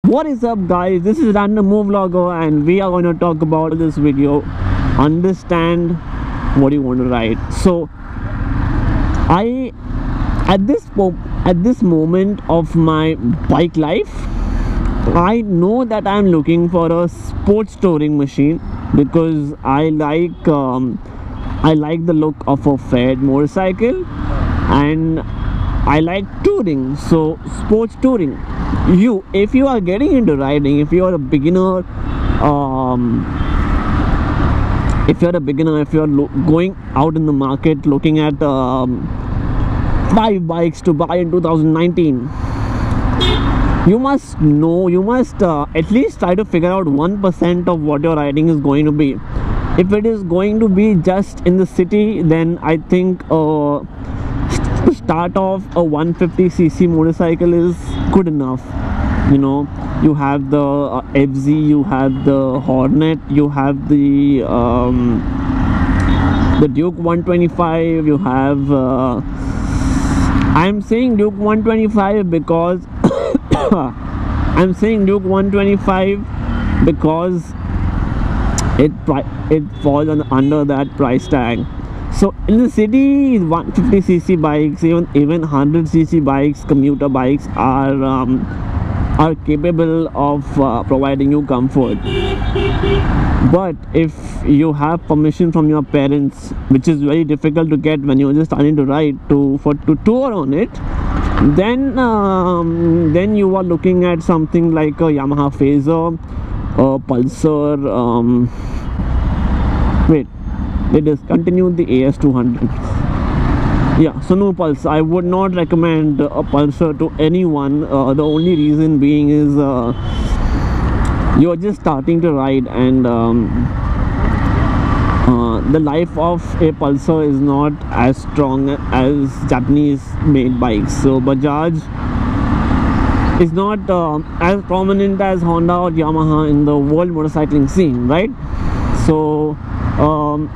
What is up guys, this is Random Move Vlogger and we are going to talk about this video. Understand what you want to ride. So I at this moment of my bike life, I know that I'm looking for a sports touring machine because I like the look of a fed motorcycle and I like touring. So sports touring, if you are getting into riding, if you are a beginner, if you're going out in the market looking at 5 bikes to buy in 2019, you must at least try to figure out 1% of what your riding is going to be. If it is going to be just in the city, then I think to start off a 150cc motorcycle is good enough. You know, you have the FZ, you have the Hornet, you have the Duke 125, you have I'm saying Duke 125 because I'm saying Duke 125 because it falls under that price tag. So in the city, 150cc bikes, even 100cc bikes, commuter bikes are capable of providing you comfort. But if you have permission from your parents, which is very difficult to get when you're just starting to ride, to tour on it, then you are looking at something like a Yamaha Phaser, a Pulsar. Wait, they discontinued the AS200. Yeah, so no Pulsar. I would not recommend a Pulsar to anyone. The only reason being is you're just starting to ride, and the life of a Pulsar is not as strong as Japanese made bikes. So Bajaj is not as prominent as Honda or Yamaha in the world motorcycling scene, right? So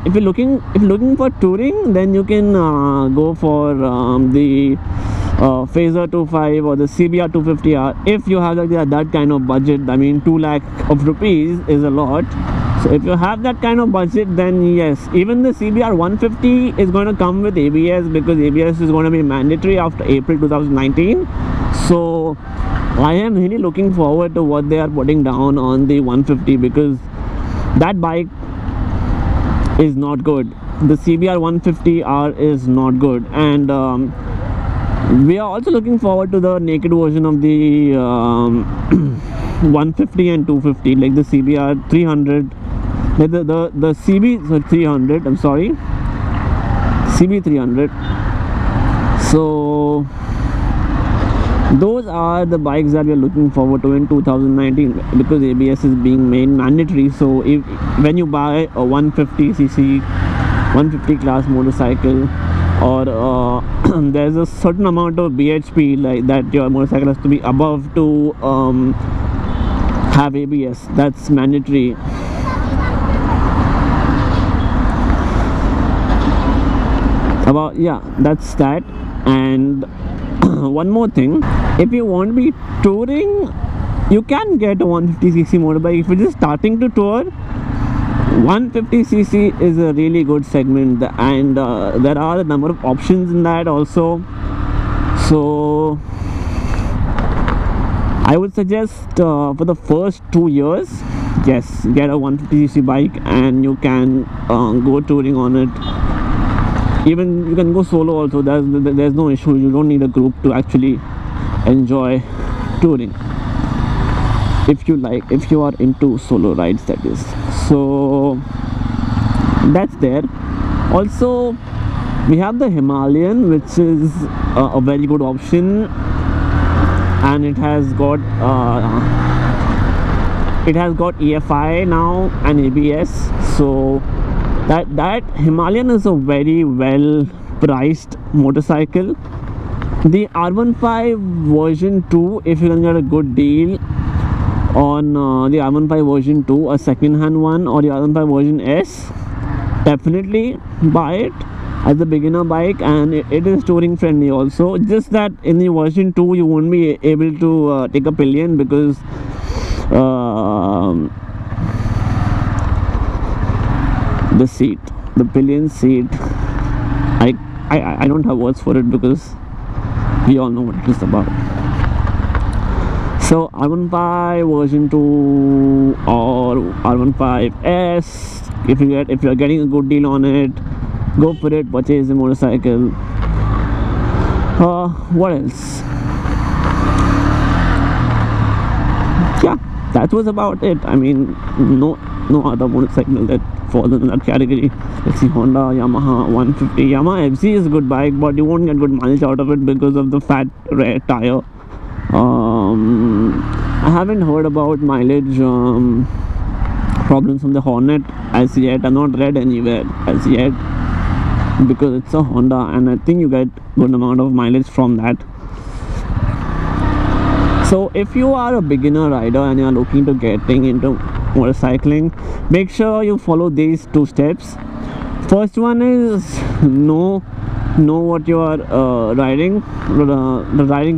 if you're looking for touring, then you can go for the Phaser 25 or the CBR 250R if you have that kind of budget. I mean, 2 lakh of rupees is a lot. So if you have that kind of budget, then yes, even the CBR 150 is going to come with ABS, because ABS is going to be mandatory after April 2019. So I am really looking forward to what they are putting down on the 150, because that bike is not good. The CBR 150R is not good, and we are also looking forward to the naked version of the 150 and 250, like the CBR 300, the CB 300. I'm sorry, CB 300. So those are the bikes that we are looking forward to in 2019, because ABS is being made mandatory. So when you buy a 150cc 150 class motorcycle, or there's a certain amount of BHP like that your motorcycle has to be above to have ABS. That's mandatory. That's that. And one more thing, if you want to be touring, you can get a 150cc motorbike. If you're just starting to tour, 150cc is a really good segment, and there are a number of options in that also. So I would suggest for the first 2 years, yes, get a 150cc bike and you can go touring on it. Even you can go solo also. There's no issue. You don't need a group to actually enjoy touring, if you are into solo rides, that is. So that's there. Also, we have the Himalayan, which is a very good option, and it has got EFI now and ABS. So that Himalayan is a very well priced motorcycle. The R15 version 2, if you can get a good deal on the R15 version 2, a second hand one, or the R15 version S, definitely buy it as a beginner bike, and it is touring friendly also. Just that in the version 2 you won't be able to take a pillion, because the seat, the pillion seat. I don't have words for it because we all know what it is about. So R15 version 2 or R15S, if you're getting a good deal on it, go for it, purchase the motorcycle. What else? Yeah, that was about it. I mean, no other motorcycle that falls in that category. Let's see, Honda, Yamaha 150. Yamaha FC is a good bike, but you won't get good mileage out of it because of the fat rear tire. I haven't heard about mileage problems from the Hornet as yet. I've not read anywhere as yet because it's a Honda, and I think you get good amount of mileage from that. So if you are a beginner rider and you are looking to getting into motorcycling, make sure you follow these 2 steps. First one is know what you are riding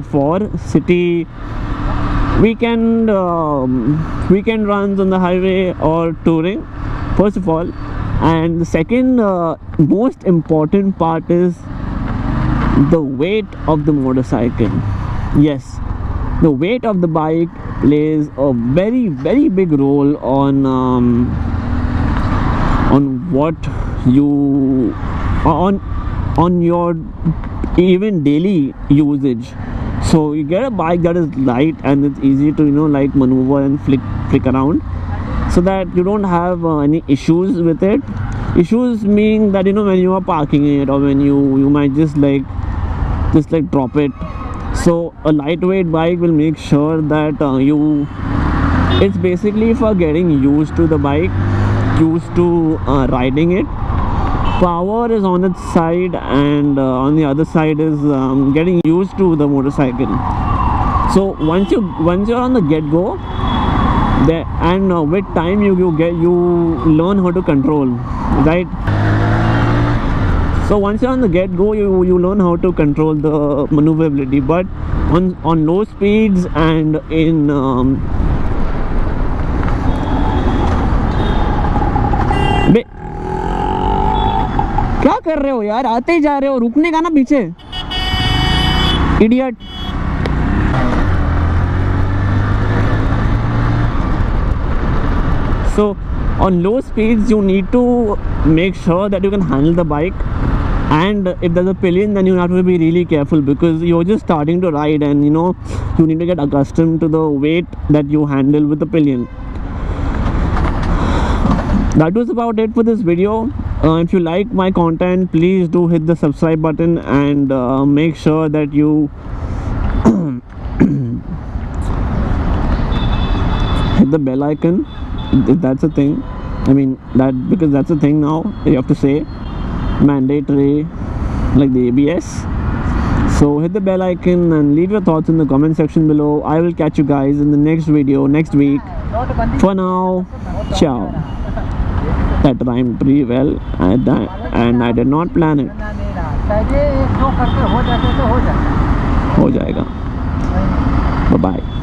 for. City, weekend runs on the highway or touring, first of all. And the second most important part is the weight of the motorcycle. Yes, the weight of the bike plays a very big role on what you on your even daily usage. So you get a bike that is light and it's easy to like maneuver and flick around, so that you don't have any issues with it. Issues mean that when you are parking it, or when you might just drop it. So a lightweight bike will make sure that it's basically for getting used to the bike, used to riding it. Power is on its side, and on the other side is getting used to the motorcycle. So once you're on the get-go there, and with time you learn how to control, right? So once you're on the get-go, you learn how to control the maneuverability. But on low speeds and in क्या कर रहे हो यार, आते ही जा रहे हो, रुकने का ना पीछे, idiot. So on low speeds you need to make sure that you can handle the bike, and if there's a pillion then you have to be really careful because you're just starting to ride, and you need to get accustomed to the weight that you handle with the pillion. That was about it for this video. If you like my content, please do hit the subscribe button, and make sure that you hit the bell icon, if that's a thing. I mean because that's a thing now, you have to say mandatory, like the ABS. So hit the bell icon and leave your thoughts in the comment section below. I will catch you guys in the next video next week. For now, ciao. That rhymed pretty well, and I did not plan it. हो जाएगा. Bye bye.